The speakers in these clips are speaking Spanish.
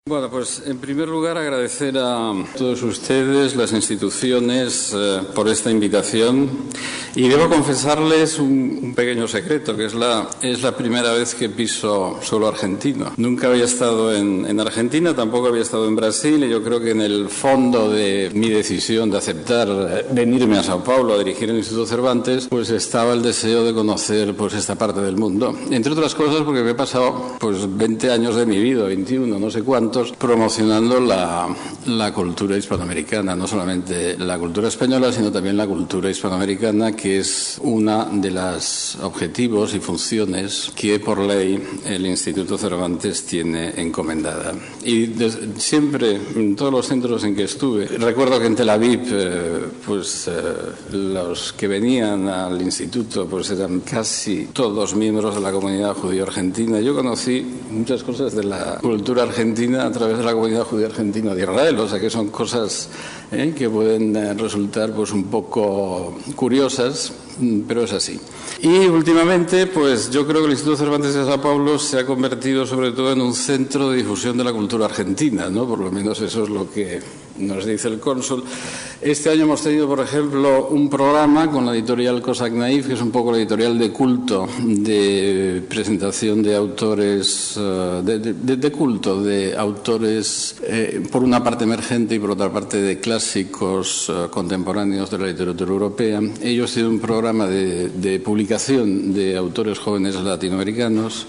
Bueno, pues en primer lugar agradecer a todos ustedes, las instituciones, por esta invitación, y debo confesarles un pequeño secreto, que es la primera vez que piso suelo argentino. Nunca había estado en Argentina, tampoco había estado en Brasil, y yo creo que en el fondo de mi decisión de aceptar venirme a Sao Paulo a dirigir el Instituto Cervantes, pues estaba el deseo de conocer pues esta parte del mundo. Entre otras cosas porque me he pasado pues 20 años de mi vida, 21, no sé cuánto, promocionando la cultura hispanoamericana, no solamente la cultura española, sino también la cultura hispanoamericana, que es una de los objetivos y funciones que por ley el Instituto Cervantes tiene encomendada. Y siempre, en todos los centros en que estuve, recuerdo que en Tel Aviv, los que venían al instituto pues eran casi todos miembros de la comunidad judío-argentina. Yo conocí muchas cosas de la cultura argentina a través de la comunidad judía argentina de Israel, o sea que son cosas que pueden resultar pues un poco curiosas, pero es así. Y últimamente, pues yo creo que el Instituto Cervantes de Sao Paulo se ha convertido sobre todo en un centro de difusión de la cultura argentina, ¿no? Por lo menos eso es lo que nos dice el cónsul. Este año hemos tenido, por ejemplo, un programa con la editorial Cossack Naif, que es un poco la editorial de culto, de presentación de autores, de culto, de autores, por una parte emergente y por otra parte de clásicos contemporáneos de la literatura europea. Ellos tienen un programa de publicación de autores jóvenes latinoamericanos.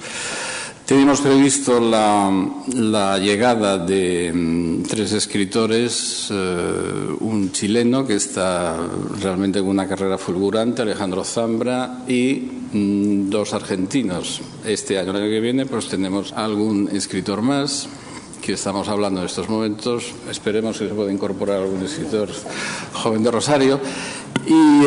Tenemos previsto la llegada de 3 escritores, un chileno que está realmente con una carrera fulgurante, Alejandro Zambra, y 2 argentinos. Este año, el año que viene, pues tenemos algún escritor más que estamos hablando en estos momentos. Esperemos que se pueda incorporar algún escritor joven de Rosario. Y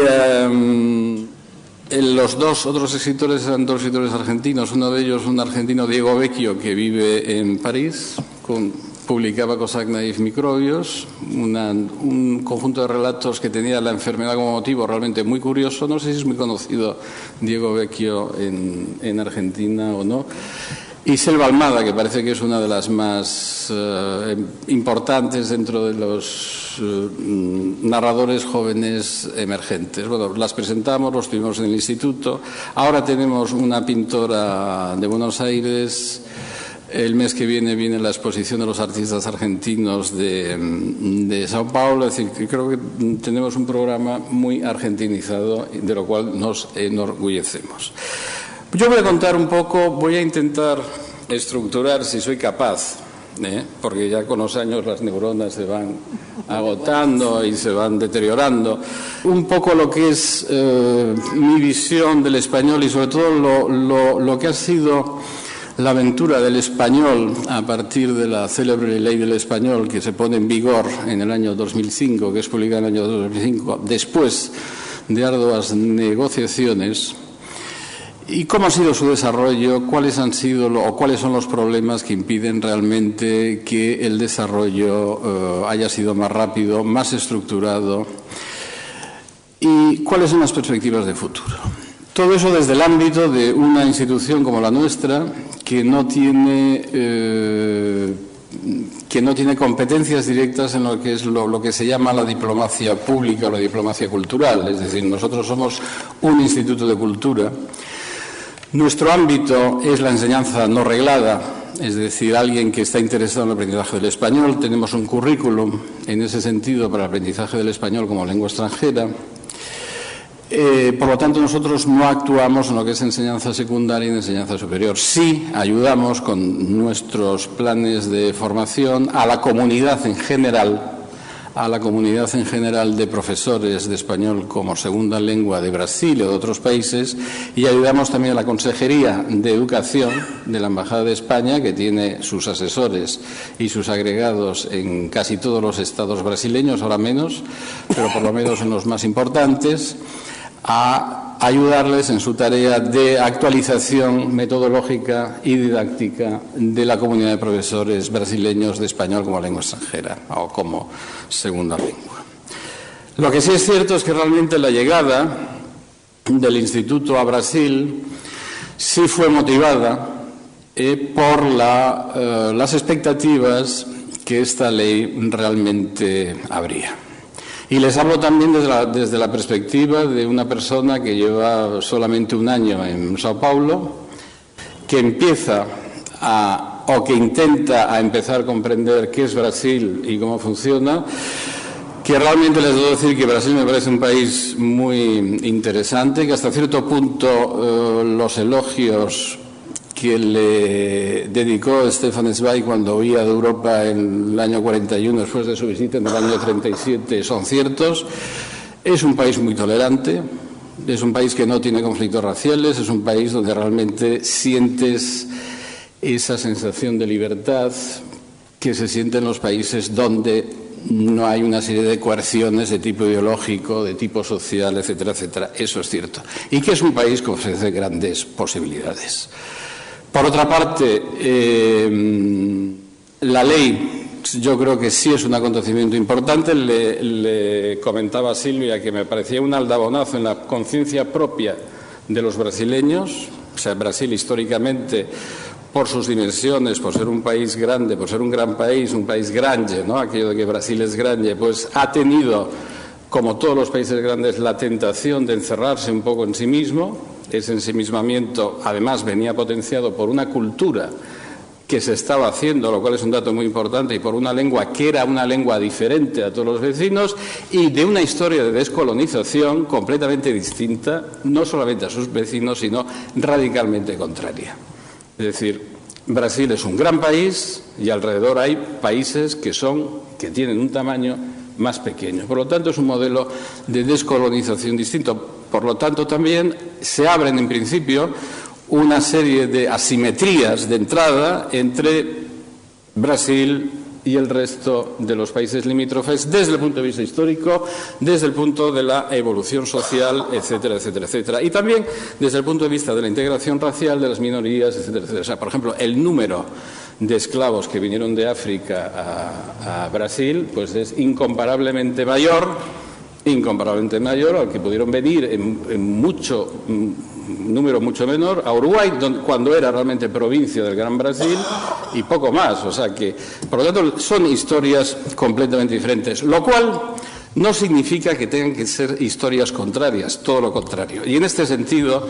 los 2 otros escritores eran 2 escritores argentinos. Uno de ellos, un argentino, Diego Vecchio, que vive en París, publicaba Cossack Naif Microbios, un conjunto de relatos que tenía la enfermedad como motivo realmente muy curioso. No sé si es muy conocido Diego Vecchio en Argentina o no. Y Selva Almada, que parece que es una de las más importantes dentro de los narradores jóvenes emergentes. Bueno, las presentamos, los tuvimos en el instituto. Ahora tenemos una pintora de Buenos Aires. El mes que viene la exposición de los artistas argentinos de Sao Paulo. Es decir, creo que tenemos un programa muy argentinizado, de lo cual nos enorgullecemos. Yo voy a contar un poco, voy a intentar estructurar, si soy capaz, porque ya con los años las neuronas se van agotando y se van deteriorando, un poco lo que es mi visión del español y sobre todo lo que ha sido la aventura del español a partir de la célebre ley del español que se pone en vigor en el año 2005, que es publicada en el año 2005, después de arduas negociaciones. ¿Y cómo ha sido su desarrollo? ¿Cuáles son los problemas que impiden realmente que el desarrollo haya sido más rápido, más estructurado? ¿Y cuáles son las perspectivas de futuro? Todo eso desde el ámbito de una institución como la nuestra, que no tiene competencias directas en lo que es lo que se llama la diplomacia pública o la diplomacia cultural. Es decir, nosotros somos un instituto de cultura. Nuestro ámbito es la enseñanza no reglada, es decir, alguien que está interesado en el aprendizaje del español. Tenemos un currículum en ese sentido para el aprendizaje del español como lengua extranjera. Por lo tanto, nosotros no actuamos en lo que es enseñanza secundaria y enseñanza superior. Sí ayudamos con nuestros planes de formación a la comunidad en general, de profesores de español como segunda lengua de Brasil o de otros países, y ayudamos también a la Consejería de Educación de la Embajada de España, que tiene sus asesores y sus agregados en casi todos los estados brasileños, ahora menos, pero por lo menos en los más importantes, a ayudarles en su tarea de actualización metodológica y didáctica de la comunidad de profesores brasileños de español como lengua extranjera o como segunda lengua. Lo que sí es cierto es que realmente la llegada del Instituto a Brasil sí fue motivada por las expectativas que esta ley realmente abría. Y les hablo también desde la perspectiva de una persona que lleva solamente un año en Sao Paulo, que que intenta empezar a comprender qué es Brasil y cómo funciona, que realmente les debo decir que Brasil me parece un país muy interesante, que hasta cierto punto los elogios que le dedicó Stefan Zweig cuando huía de Europa en el año 41, después de su visita en el año 37, son ciertos. Es un país muy tolerante, es un país que no tiene conflictos raciales, es un país donde realmente sientes esa sensación de libertad que se siente en los países donde no hay una serie de coerciones de tipo ideológico, de tipo social, etcétera, etcétera. Eso es cierto. Y que es un país que ofrece grandes posibilidades. Por otra parte, la ley, yo creo que sí es un acontecimiento importante. Le comentaba a Silvia que me parecía un aldabonazo en la conciencia propia de los brasileños. O sea, Brasil históricamente, por sus dimensiones, por ser un país grande, por ser un gran país, un país grande, ¿no? Aquello de que Brasil es grande, pues ha tenido, como todos los países grandes, la tentación de encerrarse un poco en sí mismo. Ese ensimismamiento, además, venía potenciado por una cultura que se estaba haciendo, lo cual es un dato muy importante, y por una lengua que era una lengua diferente a todos los vecinos, y de una historia de descolonización completamente distinta, no solamente a sus vecinos, sino radicalmente contraria. Es decir, Brasil es un gran país y alrededor hay países que tienen un tamaño más pequeño. Por lo tanto, es un modelo de descolonización distinto. Por lo tanto, también se abren, en principio, una serie de asimetrías de entrada entre Brasil y el resto de los países limítrofes desde el punto de vista histórico, desde el punto de la evolución social, etcétera, etcétera, etcétera. Y también desde el punto de vista de la integración racial de las minorías, etcétera, etcétera. O sea, por ejemplo, el número de esclavos que vinieron de África a Brasil, pues es incomparablemente mayor al que pudieron venir en número mucho menor a Uruguay, cuando era realmente provincia del Gran Brasil, y poco más. O sea que, por lo tanto, son historias completamente diferentes, lo cual no significa que tengan que ser historias contrarias, todo lo contrario. Y en este sentido,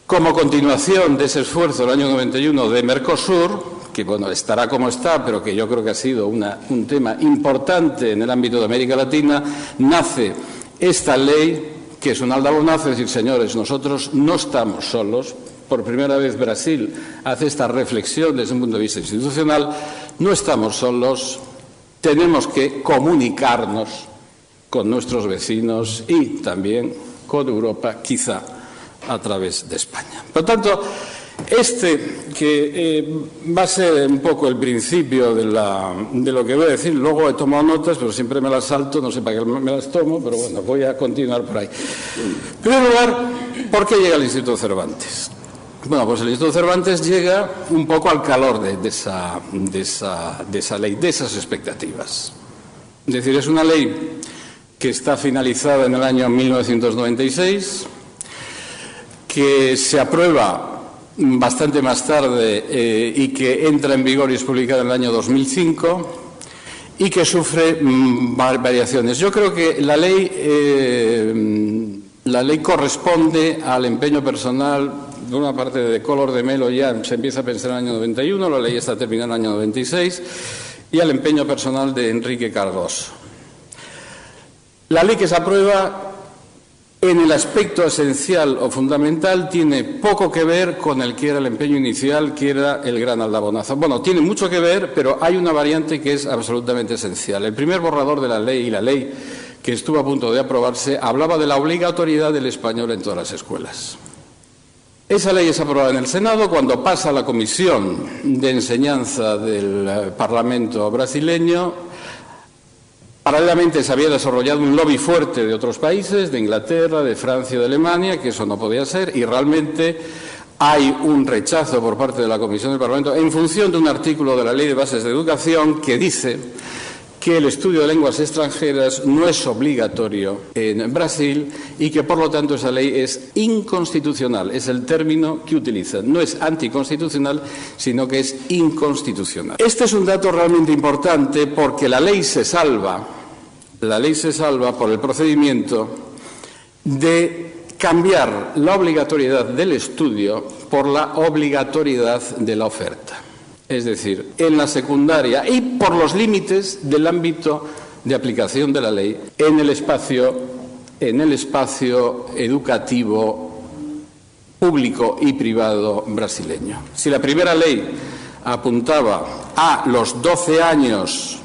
como continuación de ese esfuerzo del año 91 de Mercosur, que bueno, estará como está, pero que yo creo que ha sido un tema importante en el ámbito de América Latina, nace esta ley, que es un aldabonazo, es decir, señores, nosotros no estamos solos. Por primera vez Brasil hace esta reflexión desde un punto de vista institucional. No estamos solos, tenemos que comunicarnos con nuestros vecinos y también con Europa, quizá a través de España. Por lo tanto, que va a ser un poco el principio de lo que voy a decir. Luego he tomado notas, pero siempre me las salto, no sé para qué me las tomo, pero bueno, voy a continuar por ahí. En primer lugar, ¿por qué llega el Instituto Cervantes? Bueno, pues el Instituto Cervantes llega un poco al calor de esa ley, de esas expectativas. Es decir, es una ley que está finalizada en el año 1996, que se aprueba bastante más tarde y que entra en vigor y es publicada en el año 2005 y que sufre variaciones. Yo creo que la ley corresponde al empeño personal de una parte de Collor de Mello. Ya se empieza a pensar en el año 91, la ley está terminada en el año 96, y al empeño personal de Enrique Cardoso. La ley que se aprueba, en el aspecto esencial o fundamental, tiene poco que ver con el que era el empeño inicial, que era el gran aldabonazo. Bueno, tiene mucho que ver, pero hay una variante que es absolutamente esencial. El primer borrador de la ley, y la ley que estuvo a punto de aprobarse, hablaba de la obligatoriedad del español en todas las escuelas. Esa ley es aprobada en el Senado. Cuando pasa a la Comisión de Enseñanza del Parlamento brasileño, paralelamente se había desarrollado un lobby fuerte de otros países, de Inglaterra, de Francia, de Alemania, que eso no podía ser, y realmente hay un rechazo por parte de la Comisión del Parlamento en función de un artículo de la Ley de Bases de Educación que dice que el estudio de lenguas extranjeras no es obligatorio en Brasil y que, por lo tanto, esa ley es inconstitucional. Es el término que utilizan. No es anticonstitucional, sino que es inconstitucional. Este es un dato realmente importante porque la ley se salva por el procedimiento de cambiar la obligatoriedad del estudio por la obligatoriedad de la oferta. Es decir, en la secundaria y por los límites del ámbito de aplicación de la ley en el espacio educativo público y privado brasileño. Si la primera ley apuntaba a los 12 años,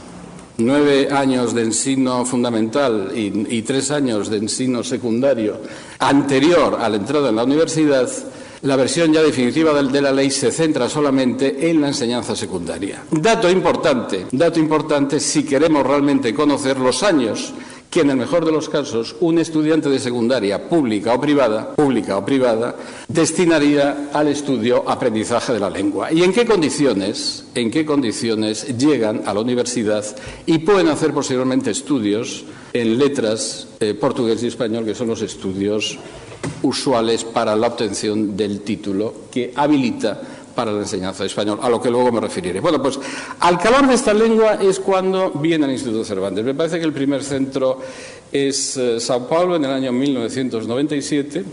9 años de ensino fundamental y 3 años de ensino secundario anterior a la entrada en la universidad, la versión ya definitiva de la ley se centra solamente en la enseñanza secundaria. Dato importante si queremos realmente conocer los años que, en el mejor de los casos, un estudiante de secundaria pública o privada, destinaría al estudio aprendizaje de la lengua. ¿Y en qué condiciones llegan a la universidad y pueden hacer posteriormente estudios en letras, portugués y español, que son los estudios usuales para la obtención del título que habilita para la enseñanza de español, a lo que luego me referiré. Bueno, pues al calor de esta lengua es cuando viene el Instituto Cervantes. Me parece que el primer centro es Sao Paulo en el año 1997.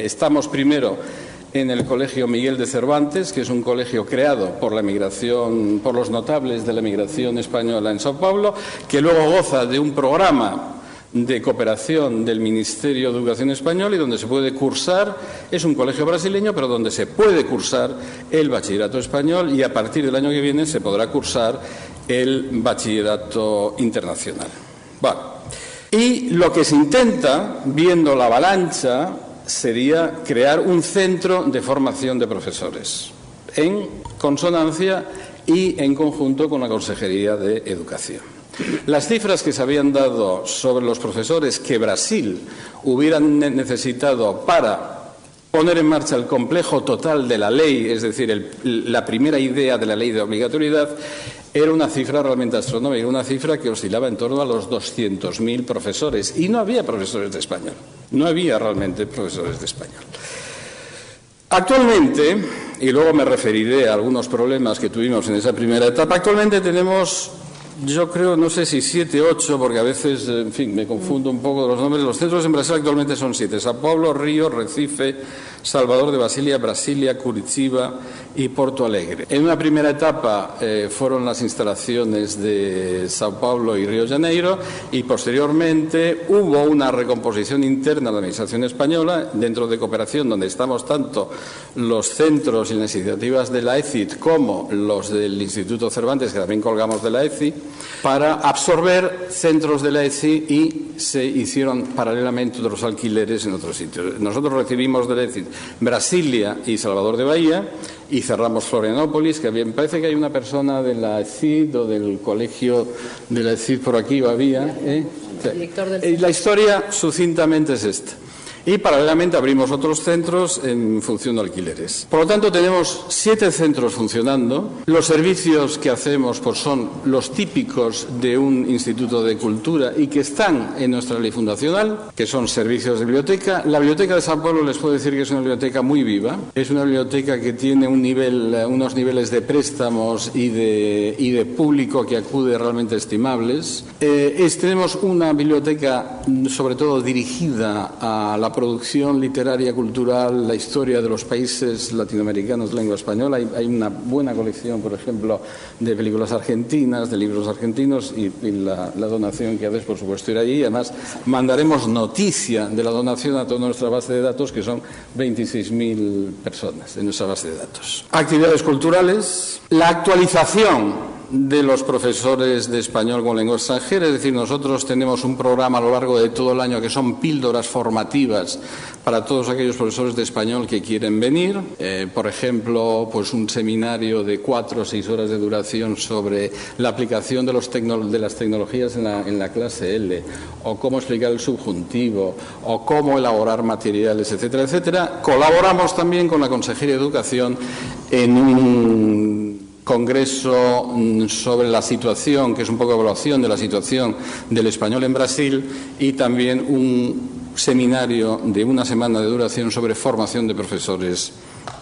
Estamos primero en el Colegio Miguel de Cervantes, que es un colegio creado por la emigración, por los notables de la emigración española en Sao Paulo, que luego goza de un programa de cooperación del Ministerio de Educación Español y donde se puede cursar, es un colegio brasileño, pero donde se puede cursar el bachillerato español y a partir del año que viene se podrá cursar el bachillerato internacional. Bueno, y lo que se intenta, viendo la avalancha, sería crear un centro de formación de profesores en consonancia y en conjunto con la Consejería de Educación. Las cifras que se habían dado sobre los profesores que Brasil hubiera necesitado para poner en marcha el complejo total de la ley, es decir, la primera idea de la ley de obligatoriedad, era una cifra realmente astronómica, una cifra que oscilaba en torno a los 200.000 profesores. Y no había profesores de español, no había realmente profesores de español. Actualmente, y luego me referiré a algunos problemas que tuvimos en esa primera etapa, actualmente tenemos, yo creo, no sé si 7, 8, porque a veces, en fin, me confundo un poco de los nombres. Los centros en Brasil actualmente son 7. Sao Paulo, Río, Recife, Salvador de Brasilia, Curitiba y Porto Alegre. En una primera etapa fueron las instalaciones de Sao Paulo y Río de Janeiro y posteriormente hubo una recomposición interna de la Administración española dentro de cooperación, donde estamos tanto los centros y las iniciativas de la ECIT como los del Instituto Cervantes, que también colgamos de la ECI, para absorber centros de la ECI y se hicieron paralelamente otros alquileres en otros sitios. Nosotros recibimos de la ECI Brasilia y Salvador de Bahía y cerramos Florianópolis, que bien parece que hay una persona de la ECID o del colegio de la ECID por aquí o había. La historia sucintamente es esta. Y paralelamente abrimos otros centros en función de alquileres. Por lo tanto, tenemos 7 centros funcionando. Los servicios que hacemos pues son los típicos de un instituto de cultura y que están en nuestra ley fundacional, que son servicios de biblioteca. La biblioteca de Sao Paulo les puedo decir que es una biblioteca muy viva. Es una biblioteca que tiene unos niveles de préstamos y de público que acude realmente estimables. Tenemos una biblioteca sobre todo dirigida a la producción literaria, cultural, la historia de los países latinoamericanos de lengua española. Hay una buena colección, por ejemplo, de películas argentinas, de libros argentinos y la donación que haces, por supuesto, ir allí. Además, mandaremos noticia de la donación a toda nuestra base de datos, que son 26.000 personas en nuestra base de datos. Actividades culturales, la actualización de los profesores de español con lengua extranjera, es decir, nosotros tenemos un programa a lo largo de todo el año que son píldoras formativas para todos aquellos profesores de español que quieren venir. Por ejemplo, pues un seminario de 4 o 6 horas de duración sobre la aplicación de las tecnologías en la clase L, o cómo explicar el subjuntivo, o cómo elaborar materiales, etcétera, etcétera. Colaboramos también con la Consejería de Educación en un congreso sobre la situación, que es un poco evaluación de la situación del español en Brasil, y también un seminario de una semana de duración sobre formación de profesores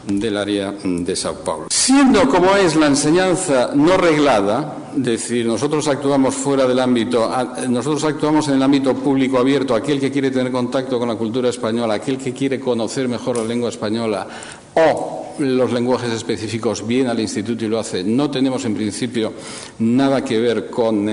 del área de Sao Paulo. Siendo como es la enseñanza no reglada, es decir, nosotros actuamos fuera del ámbito, nosotros actuamos en el ámbito público abierto, aquel que quiere tener contacto con la cultura española, aquel que quiere conocer mejor la lengua española o los lenguajes específicos, viene al instituto y lo hace. No tenemos en principio nada que ver con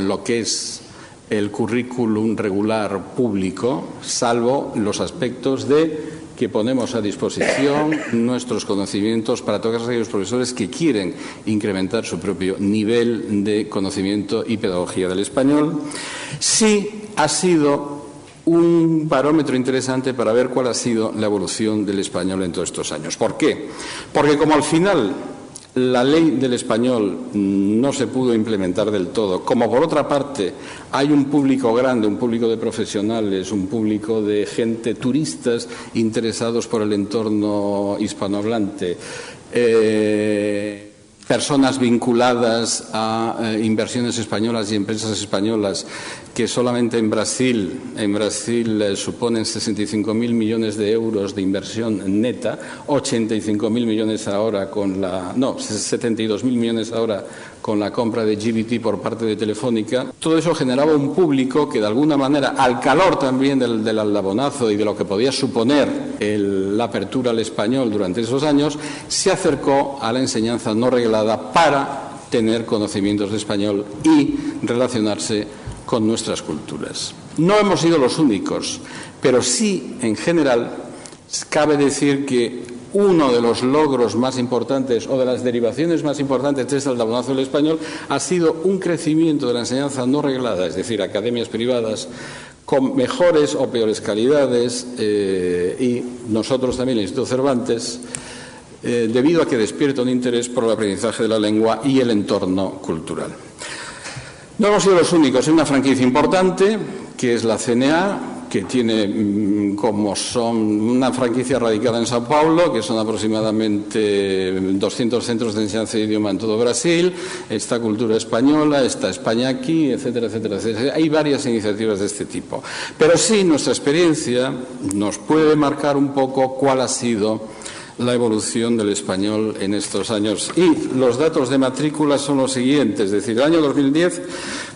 lo que es el currículum regular público, salvo los aspectos de que ponemos a disposición nuestros conocimientos para todos aquellos profesores que quieren incrementar su propio nivel de conocimiento y pedagogía del español. Sí ha sido un barómetro interesante para ver cuál ha sido la evolución del español en todos estos años. ¿Por qué? Porque como al final la ley del español no se pudo implementar del todo, como por otra parte hay un público grande, un público de profesionales, un público de gente, turistas interesados por el entorno hispanohablante, personas vinculadas a inversiones españolas y empresas españolas que solamente en Brasil suponen 65.000 millones de euros de inversión neta, 85.000 millones ahora con la... no, 72.000 millones ahora con la compra de GBT por parte de Telefónica. Todo eso generaba un público que de alguna manera, al calor también del aldabonazo y de lo que podía suponer la apertura al español durante esos años, se acercó a la enseñanza no reglada para tener conocimientos de español y relacionarse con nuestras culturas. No hemos sido los únicos, pero sí, en general, cabe decir que uno de los logros más importantes o de las derivaciones más importantes de este aldabonazo del español ha sido un crecimiento de la enseñanza no reglada, es decir, academias privadas con mejores o peores calidades, y nosotros también, el Instituto Cervantes, debido a que despierta un interés por el aprendizaje de la lengua y el entorno cultural. No hemos sido los únicos. Hay una franquicia importante, que es la CNA, que tiene una franquicia radicada en Sao Paulo, que son aproximadamente 200 centros de enseñanza de idioma en todo Brasil, está Cultura Española, está España Aquí, etcétera, etcétera, etcétera. Hay varias iniciativas de este tipo. Pero sí, nuestra experiencia nos puede marcar un poco cuál ha sido la evolución del español en estos años. Y los datos de matrícula son los siguientes. Es decir, el año 2010,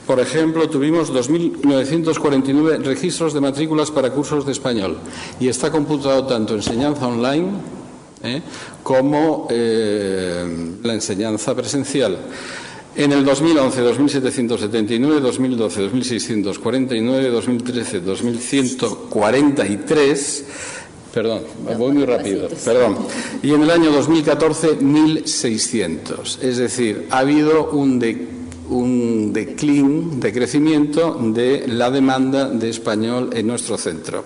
por ejemplo, tuvimos 2.949 registros de matrículas para cursos de español. Y está computado tanto enseñanza online como la enseñanza presencial. En el 2011, 2.779, 2012, 2.649, 2013, 2.143... Perdón, voy muy rápido. Perdón. Y en el año 2014, 1.600. Es decir, ha habido un decrecimiento de la demanda de español en nuestro centro.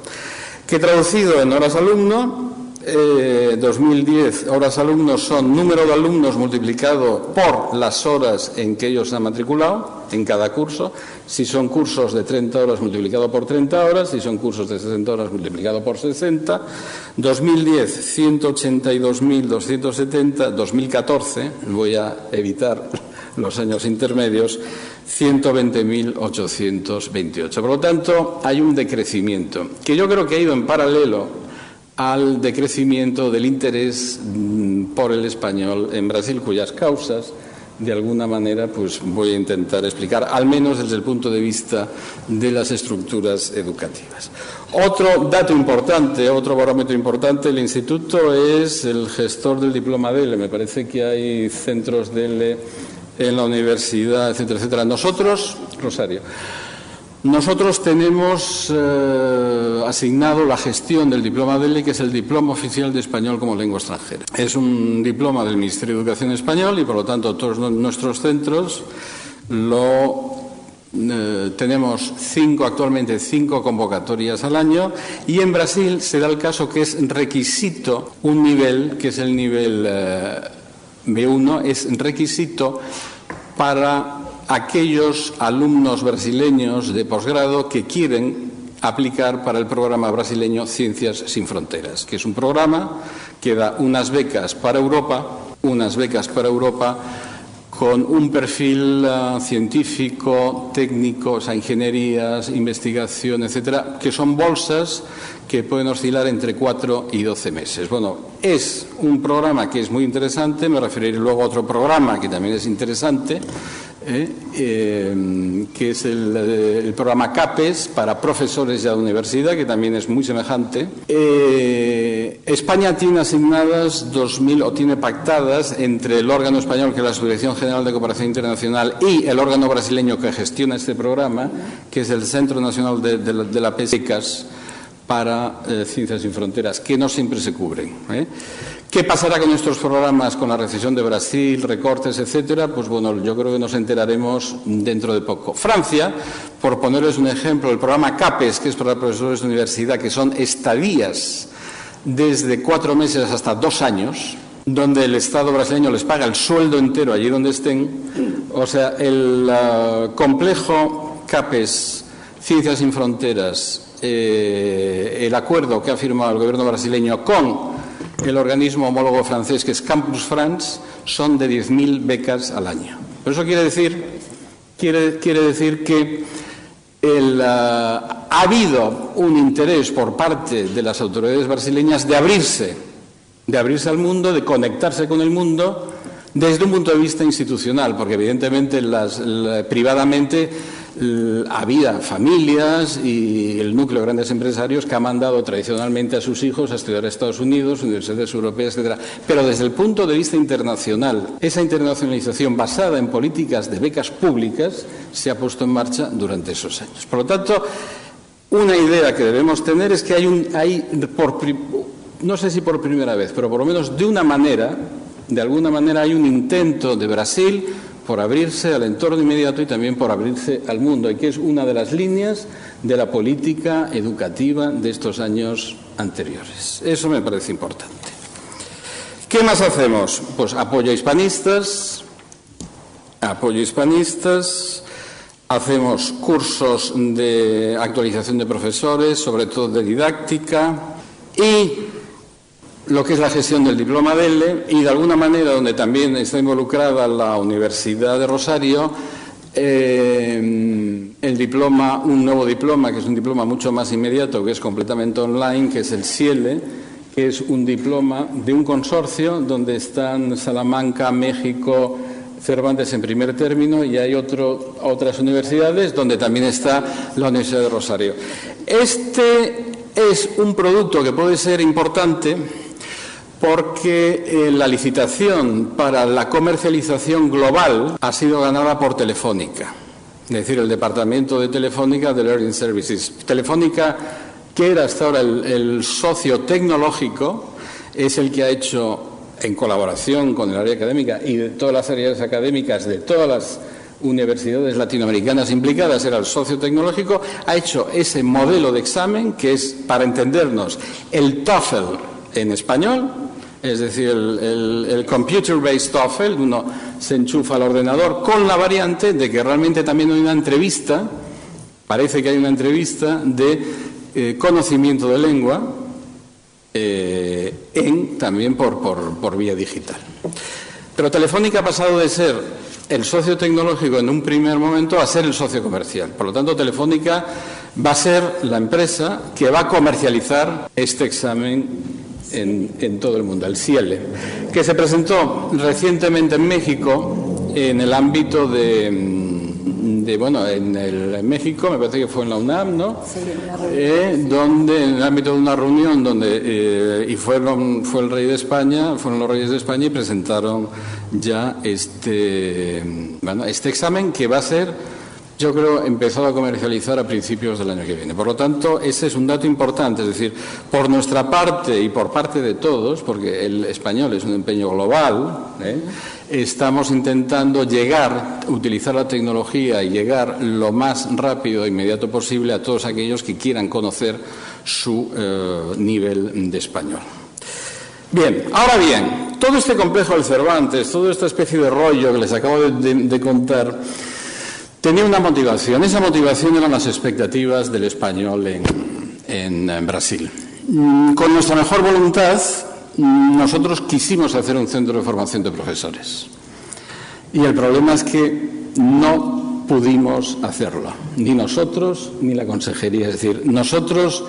Que traducido en horas alumno, 2010 horas alumnos son número de alumnos multiplicado por las horas en que ellos se han matriculado en cada curso. Si son cursos de 30 horas multiplicado por 30 horas, si son cursos de 60 horas multiplicado por 60. 2010 182.270, 2014, voy a evitar los años intermedios, 120.828. Por lo tanto, hay un decrecimiento que yo creo que ha ido en paralelo al decrecimiento del interés por el español en Brasil, cuyas causas, de alguna manera, pues voy a intentar explicar, al menos desde el punto de vista de las estructuras educativas. Otro dato importante, otro barómetro importante, el Instituto es el gestor del diploma DELE. Me parece que hay centros DELE en la universidad, etcétera, etcétera. Nosotros, Rosario, nosotros tenemos asignado la gestión del diploma DELE, que es el diploma oficial de español como lengua extranjera. Es un diploma del Ministerio de Educación español y, por lo tanto, todos nuestros centros tenemos actualmente 5 convocatorias al año, y en Brasil se da el caso que es requisito un nivel, que es el nivel B1, es requisito para aquellos alumnos brasileños de posgrado que quieren aplicar para el programa brasileño Ciencias sin Fronteras, que es un programa que da unas becas para Europa unas becas para Europa con un perfil científico, técnico, o sea, ingenierías, investigación, etcétera, que son bolsas que pueden oscilar entre 4 y 12 meses. Bueno, es un programa que es muy interesante, me referiré luego a otro programa que también es interesante, que es el programa CAPES para profesores ya de universidad, que también es muy semejante. España tiene asignadas 2.000, o tiene pactadas entre el órgano español, que es la Subdirección General de Cooperación Internacional, y el órgano brasileño que gestiona este programa, que es el Centro Nacional de la Pescas para Ciencias sin Fronteras, que no siempre se cubren. ¿Qué pasará con estos programas, con la recesión de Brasil, recortes, etcétera? Pues bueno, yo creo que nos enteraremos dentro de poco. Francia, por ponerles un ejemplo, el programa CAPES, que es para profesores de universidad, que son estadías desde 4 meses hasta 2 años, donde el Estado brasileño les paga el sueldo entero allí donde estén. O sea, el complejo CAPES, Ciencias sin Fronteras, el acuerdo que ha firmado el gobierno brasileño con el organismo homólogo francés, que es Campus France, son de 10.000 becas al año. Pero eso quiere decir que ha habido un interés por parte de las autoridades brasileñas de abrirse al mundo, de conectarse con el mundo desde un punto de vista institucional, porque evidentemente privadamente había familias y el núcleo de grandes empresarios que han mandado tradicionalmente a sus hijos a estudiar a Estados Unidos, universidades europeas, etcétera. Pero desde el punto de vista internacional, esa internacionalización basada en políticas de becas públicas se ha puesto en marcha durante esos años. Por lo tanto, una idea que debemos tener es que no sé si por primera vez, pero por lo menos de alguna manera hay un intento de Brasil por abrirse al entorno inmediato y también por abrirse al mundo, y que es una de las líneas de la política educativa de estos años anteriores. Eso me parece importante. ¿Qué más hacemos? Pues apoyo a hispanistas, hacemos cursos de actualización de profesores, sobre todo de didáctica, y lo que es la gestión del diploma DELE, y de alguna manera donde también está involucrada la Universidad de Rosario, un nuevo diploma, que es un diploma mucho más inmediato, que es completamente online, que es el CIELE, que es un diploma de un consorcio donde están Salamanca, México, Cervantes en primer término, y hay otras universidades donde también está la Universidad de Rosario. Este es un producto que puede ser importante porque la licitación para la comercialización global ha sido ganada por Telefónica, es decir, el departamento de Telefónica de Learning Services. Telefónica, que era hasta ahora el socio tecnológico, es el que ha hecho, en colaboración con el área académica y de todas las áreas académicas de todas las universidades latinoamericanas implicadas, era el socio tecnológico, ha hecho ese modelo de examen que es, para entendernos, el TOEFL en español, es decir, el computer-based TOEFL. Uno se enchufa al ordenador con la variante de que realmente también hay una entrevista, parece que hay una entrevista de conocimiento de lengua, también por vía digital. Pero Telefónica ha pasado de ser el socio tecnológico en un primer momento a ser el socio comercial. Por lo tanto, Telefónica va a ser la empresa que va a comercializar este examen en todo el mundo, el CIELE, que se presentó recientemente en México en el ámbito en México, me parece que fue en la UNAM, ¿no? Sí, donde en el ámbito de una reunión donde fue el rey de España, fueron los reyes de España y presentaron ya este examen, que va a ser, yo creo, empezado a comercializar a principios del año que viene. Por lo tanto, ese es un dato importante, es decir, por nuestra parte y por parte de todos, porque el español es un empeño global, estamos intentando utilizar la tecnología y llegar lo más rápido e inmediato posible a todos aquellos que quieran conocer su nivel de español. Bien, ahora bien, todo este complejo del Cervantes, toda esta especie de rollo que les acabo de contar, tenía una motivación. Esa motivación eran las expectativas del español en Brasil. Con nuestra mejor voluntad, nosotros quisimos hacer un centro de formación de profesores. Y el problema es que no pudimos hacerlo, ni nosotros ni la consejería. Es decir, nosotros,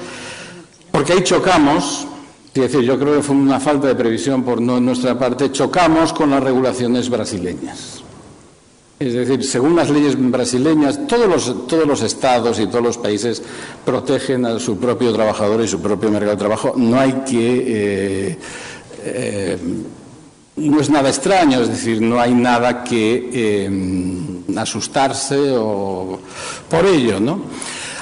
porque ahí chocamos, es decir, yo creo que fue una falta de previsión por nuestra parte, chocamos con las regulaciones brasileñas. Es decir, según las leyes brasileñas, todos los estados y todos los países protegen a su propio trabajador y su propio mercado de trabajo. No hay que... no es nada extraño, es decir, no hay nada que asustarse o por ello, ¿no?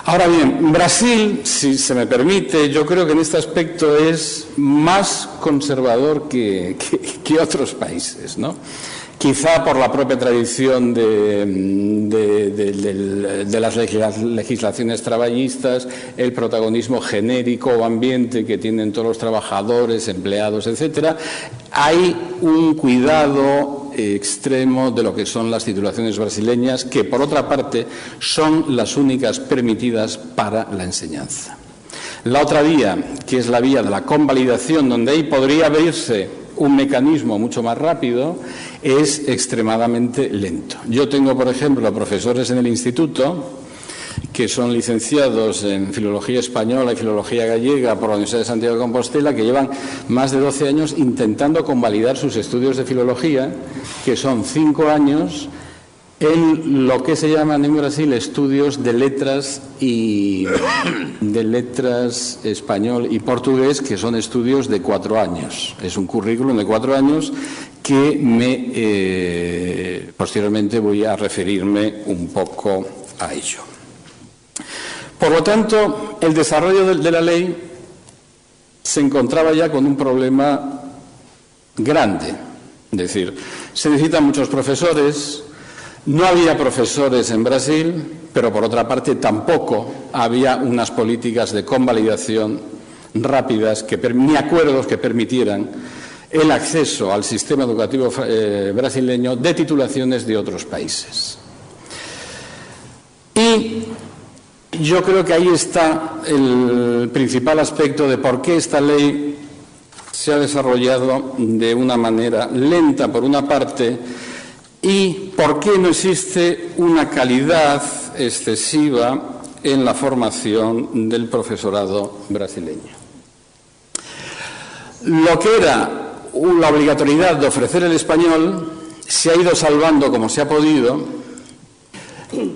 Ahora bien, Brasil, si se me permite, yo creo que en este aspecto es más conservador que otros países, ¿no? Quizá por la propia tradición de las legislaciones traballistas, el protagonismo genérico o ambiente que tienen todos los trabajadores, empleados, etcétera. Hay un cuidado extremo de lo que son las titulaciones brasileñas, que por otra parte son las únicas permitidas para la enseñanza. La otra vía, que es la vía de la convalidación, donde ahí podría abrirse un mecanismo mucho más rápido, es extremadamente lento. Yo tengo, por ejemplo, profesores en el instituto que son licenciados en Filología Española y Filología Gallega por la Universidad de Santiago de Compostela, que llevan más de 12 años intentando convalidar sus estudios de Filología, que son 5 años, en lo que se llaman en Brasil estudios de letras español y portugués, que son estudios de 4 años. Es un currículum de 4 años que posteriormente voy a referirme un poco a ello. Por lo tanto, el desarrollo de la ley se encontraba ya con un problema grande. Es decir, se necesitan muchos profesores. No había profesores en Brasil, pero por otra parte tampoco había unas políticas de convalidación rápidas ni acuerdos que permitieran el acceso al sistema educativo brasileño de titulaciones de otros países. Y yo creo que ahí está el principal aspecto de por qué esta ley se ha desarrollado de una manera lenta, por una parte, y por qué no existe una calidad excesiva en la formación del profesorado brasileño. Lo que era la obligatoriedad de ofrecer el español se ha ido salvando como se ha podido,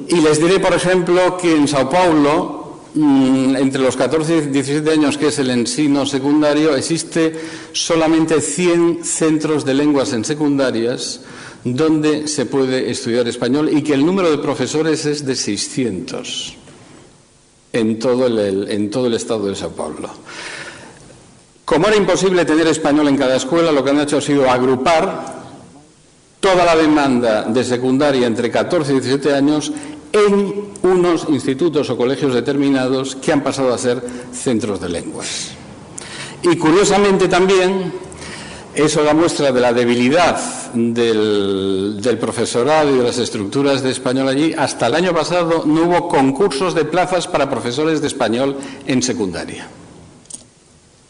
y les diré, por ejemplo, que en Sao Paulo, entre los 14 y 17 años, que es el ensino secundario, existe solamente 100 centros de lenguas en secundarias donde se puede estudiar español, y que el número de profesores es de 600 en todo el estado de Sao Paulo. Como era imposible tener español en cada escuela, lo que han hecho ha sido agrupar toda la demanda de secundaria entre 14 y 17 años en unos institutos o colegios determinados que han pasado a ser centros de lenguas. Y curiosamente también, eso da muestra de la debilidad del profesorado y de las estructuras de español allí. Hasta el año pasado no hubo concursos de plazas para profesores de español en secundaria.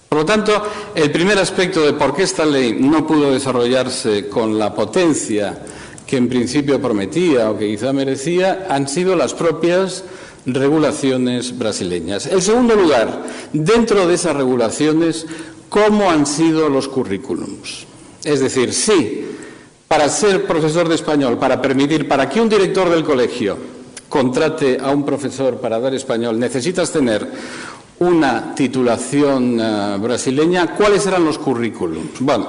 Por lo tanto, el primer aspecto de por qué esta ley no pudo desarrollarse con la potencia que en principio prometía o que quizá merecía han sido las propias regulaciones brasileñas. En segundo lugar, dentro de esas regulaciones, ¿cómo han sido los currículums? Es decir, sí, para ser profesor de español, para que un director del colegio contrate a un profesor para dar español, necesitas tener una titulación brasileña. ¿Cuáles eran los currículums? Bueno,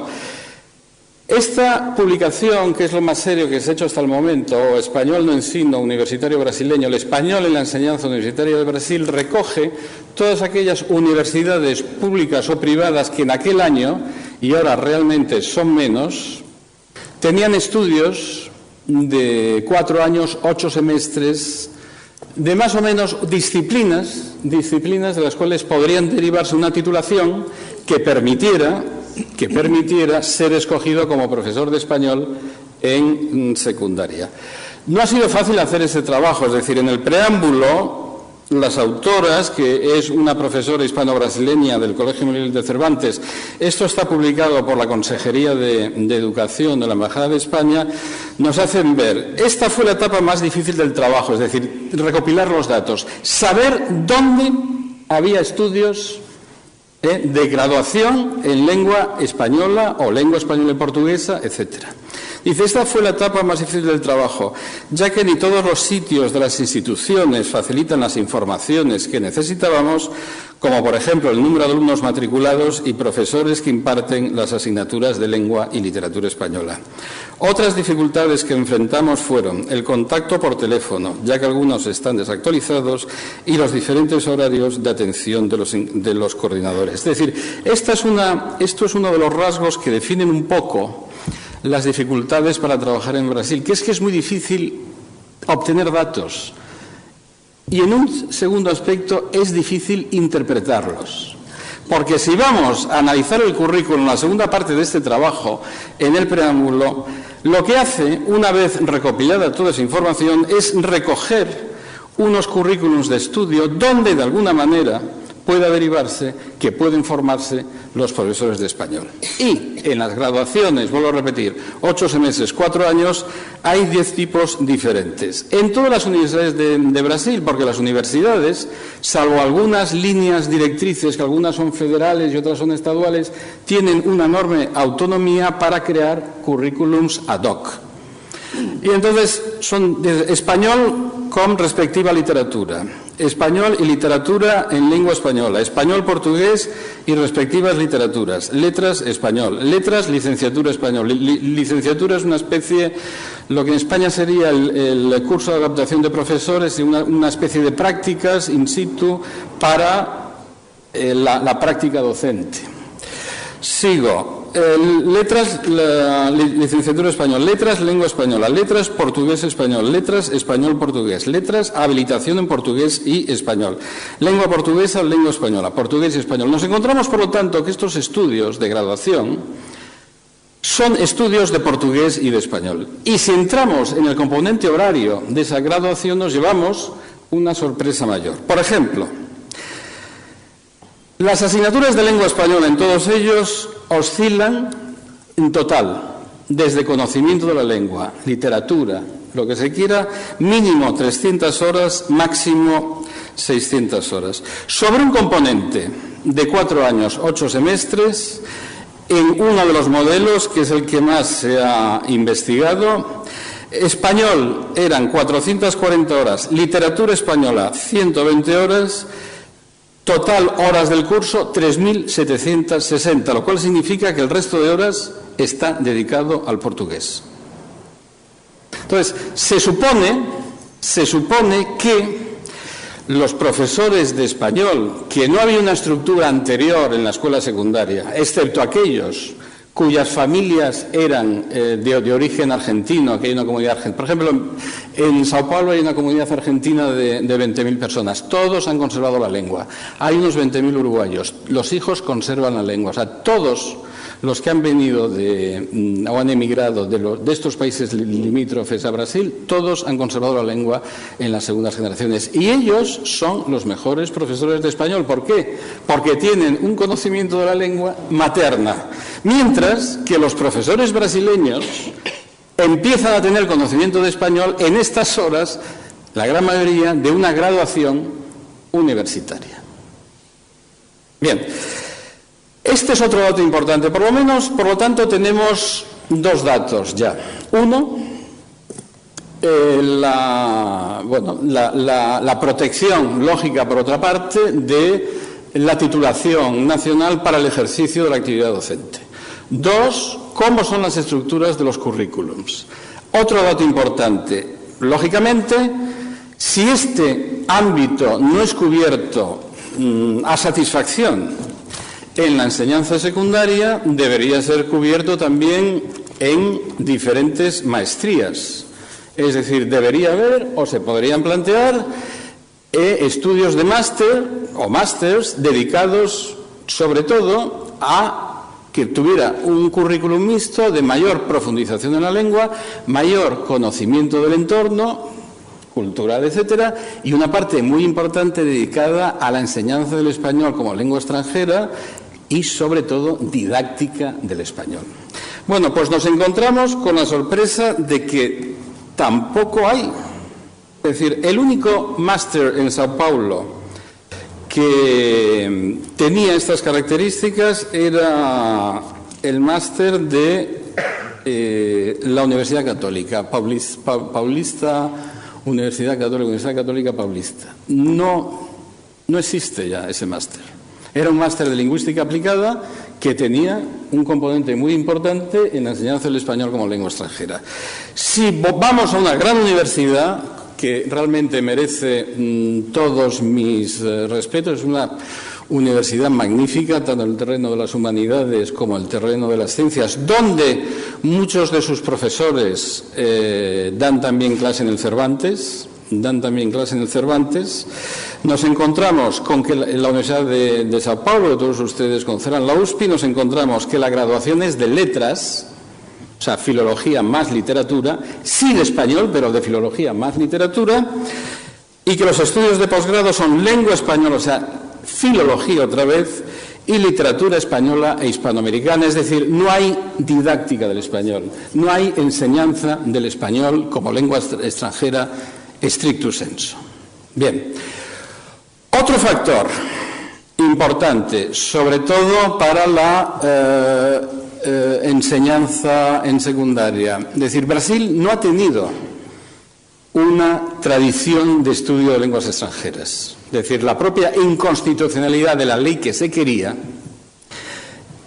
esta publicación, que es lo más serio que se ha hecho hasta el momento, Español no ensino universitario brasileño, el español en la enseñanza universitaria de Brasil, recoge todas aquellas universidades públicas o privadas que en aquel año, y ahora realmente son menos, tenían estudios de 4 años, 8 semestres, de más o menos disciplinas de las cuales podrían derivarse una titulación que permitiera ser escogido como profesor de español en secundaria. No ha sido fácil hacer ese trabajo, es decir, en el preámbulo las autoras, que es una profesora hispano-brasileña del Colegio Miguel de Cervantes. Esto está publicado por la Consejería de Educación de la Embajada de España. Nos hacen ver, esta fue la etapa más difícil del trabajo, es decir, recopilar los datos, saber dónde había estudios de graduación en lengua española o lengua española y portuguesa, etcétera. Dice, esta fue la etapa más difícil del trabajo, ya que ni todos los sitios de las instituciones facilitan las informaciones que necesitábamos, como por ejemplo el número de alumnos matriculados y profesores que imparten las asignaturas de lengua y literatura española. Otras dificultades que enfrentamos fueron el contacto por teléfono, ya que algunos están desactualizados, y los diferentes horarios de atención de los coordinadores. Es decir, esto es uno de los rasgos que definen un poco las dificultades para trabajar en Brasil, que es muy difícil obtener datos y, en un segundo aspecto, es difícil interpretarlos. Porque si vamos a analizar el currículum, la segunda parte de este trabajo, en el preámbulo, lo que hace, una vez recopilada toda esa información, es recoger unos currículums de estudio donde, de alguna manera, pueda derivarse que pueden formarse los profesores de español. Y en las graduaciones, vuelvo a repetir, 8 semestres, 4 años, hay 10 tipos diferentes. En todas las universidades de Brasil, porque las universidades, salvo algunas líneas directrices, que algunas son federales y otras son estaduales, tienen una enorme autonomía para crear currículums ad hoc. Y entonces son español con respectiva literatura, español y literatura en lengua española, español, portugués y respectivas literaturas, letras, español, letras, licenciatura, español. Licenciatura es una especie, lo que en España sería el curso de adaptación de profesores, y una especie de prácticas in situ para la práctica docente. Sigo. Letras, licenciatura español, letras, lengua española, letras, portugués español, letras, español, portugués, letras, habilitación en portugués y español, lengua portuguesa, lengua española, portugués y español. Nos encontramos, por lo tanto, que estos estudios de graduación son estudios de portugués y de español. Y si entramos en el componente horario de esa graduación, nos llevamos una sorpresa mayor. Por ejemplo, las asignaturas de lengua española en todos ellos oscilan en total, desde conocimiento de la lengua, literatura, lo que se quiera, mínimo 300 horas, máximo 600 horas. Sobre un componente de 4 años, 8 semestres, en uno de los modelos, que es el que más se ha investigado, español eran 440 horas, literatura española 120 horas, total horas del curso 3.760, lo cual significa que el resto de horas está dedicado al portugués. Entonces, se supone que los profesores de español, que no había una estructura anterior en la escuela secundaria, excepto aquellos cuyas familias eran de origen argentino, que hay una comunidad argentina. Por ejemplo, en Sao Paulo hay una comunidad argentina de 20.000 personas. Todos han conservado la lengua. Hay unos 20.000 uruguayos. Los hijos conservan la lengua. O sea, todos los que han venido o han emigrado de estos países limítrofes a Brasil, todos han conservado la lengua en las segundas generaciones. Y ellos son los mejores profesores de español. ¿Por qué? Porque tienen un conocimiento de la lengua materna. Mientras que los profesores brasileños empiezan a tener conocimiento de español en estas horas, la gran mayoría, de una graduación universitaria. Bien. Este es otro dato importante. Por lo tanto, tenemos 2 datos ya. Uno, la protección lógica, por otra parte, de la titulación nacional para el ejercicio de la actividad docente. 2, cómo son las estructuras de los currículums. Otro dato importante. Lógicamente, si este ámbito no es cubierto a satisfacción en la enseñanza secundaria, debería ser cubierto también en diferentes maestrías. Es decir, debería haber o se podrían plantear estudios de máster o másters dedicados sobre todo a que tuviera un currículum mixto de mayor profundización en la lengua, mayor conocimiento del entorno, cultural, etcétera, y una parte muy importante dedicada a la enseñanza del español como lengua extranjera y, sobre todo, didáctica del español. Bueno, pues nos encontramos con la sorpresa de que tampoco hay. Es decir, el único máster en Sao Paulo que tenía estas características era el máster de la Universidad Católica, Universidad Católica Paulista. No existe ya ese máster. Era un máster de lingüística aplicada que tenía un componente muy importante en la enseñanza del español como lengua extranjera. Si vamos a una gran universidad que realmente merece todos mis respetos, es una universidad magnífica, tanto en el terreno de las humanidades como en el terreno de las ciencias, donde muchos de sus profesores dan también clase en el Cervantes. Nos encontramos con que la Universidad de Sao Paulo, todos ustedes conocerán la USP, nos encontramos que la graduación es de letras, o sea, filología más literatura, sí de español, pero de filología más literatura, y que los estudios de posgrado son lengua española, o sea, filología otra vez, y literatura española e hispanoamericana, es decir, no hay didáctica del español, no hay enseñanza del español como lengua extranjera stricto sensu. Bien, otro factor importante, sobre todo para la enseñanza en secundaria. Es decir, Brasil no ha tenido una tradición de estudio de lenguas extranjeras. Es decir, la propia inconstitucionalidad de la ley que se quería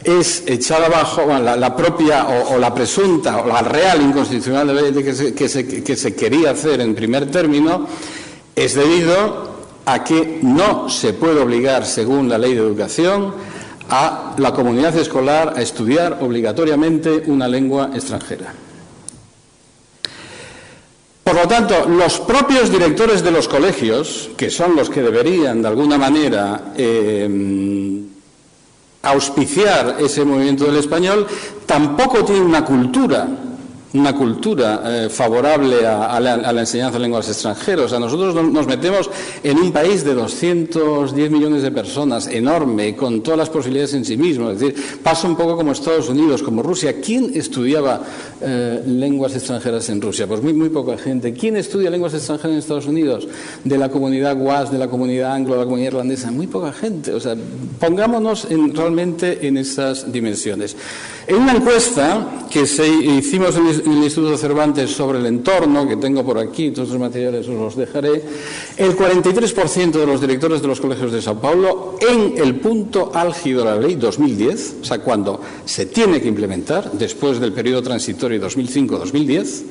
es echada abajo, la propia o la presunta o la real inconstitucionalidad de que se quería hacer en primer término, es debido a que no se puede obligar, según la ley de educación, a la comunidad escolar a estudiar obligatoriamente una lengua extranjera. Por lo tanto, los propios directores de los colegios, que son los que deberían de alguna manera auspiciar ese movimiento del español, tampoco tienen una cultura favorable a la enseñanza de lenguas extranjeras. O sea, nosotros nos metemos en un país de 210 millones de personas, enorme, con todas las posibilidades en sí mismo. Es decir, pasa un poco como Estados Unidos, como Rusia. ¿Quién estudiaba lenguas extranjeras en Rusia? Pues muy poca gente. ¿Quién estudia lenguas extranjeras en Estados Unidos? De la comunidad WASP, de la comunidad anglo, de la comunidad irlandesa. Muy poca gente. O sea, pongámonos realmente en esas dimensiones. En una encuesta que hicimos en el Instituto Cervantes sobre el entorno, que tengo por aquí, todos los materiales os los dejaré, el 43% de los directores de los colegios de Sao Paulo, en el punto álgido de la ley 2010, o sea, cuando se tiene que implementar, después del periodo transitorio 2005-2010,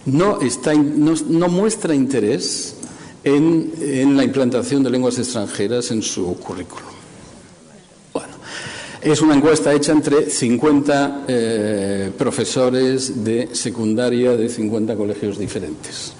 no muestra interés en la implantación de lenguas extranjeras en su currículum. Es una encuesta hecha entre 50 profesores de secundaria de 50 colegios diferentes.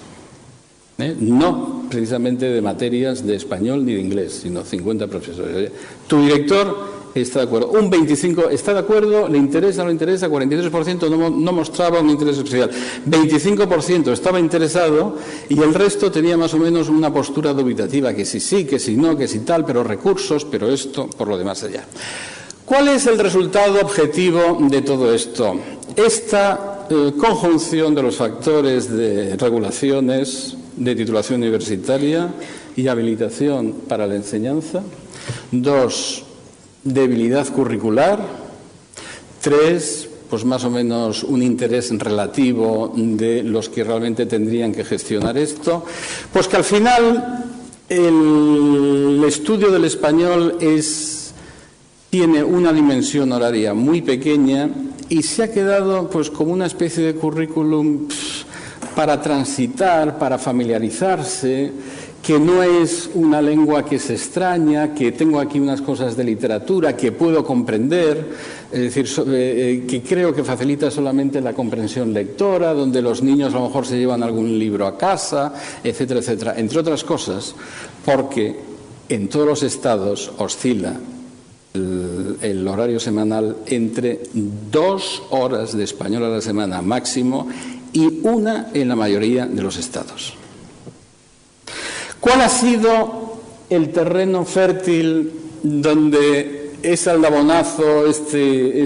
No precisamente de materias de español ni de inglés, sino 50 profesores. Tu director está de acuerdo. Un 25% está de acuerdo, le interesa, no le interesa, 43% no mostraba un interés especial. 25% estaba interesado y el resto tenía más o menos una postura dubitativa, que sí, que sí no, que sí tal, pero recursos, pero esto, por lo demás allá. ¿Cuál es el resultado objetivo de todo esto? Esta conjunción de los factores de regulaciones, de titulación universitaria y habilitación para la enseñanza. 2, debilidad curricular. 3, pues más o menos un interés relativo de los que realmente tendrían que gestionar esto. Pues que al final el estudio del español tiene una dimensión horaria muy pequeña y se ha quedado pues como una especie de currículum para transitar, para familiarizarse, que no es una lengua que se extraña, que tengo aquí unas cosas de literatura que puedo comprender, es decir, que creo que facilita solamente la comprensión lectora, donde los niños a lo mejor se llevan algún libro a casa, etcétera, etcétera. Entre otras cosas, porque en todos los estados oscila el horario semanal entre 2 horas de español a la semana máximo y 1 en la mayoría de los estados. ¿Cuál ha sido el terreno fértil donde ese aldabonazo, este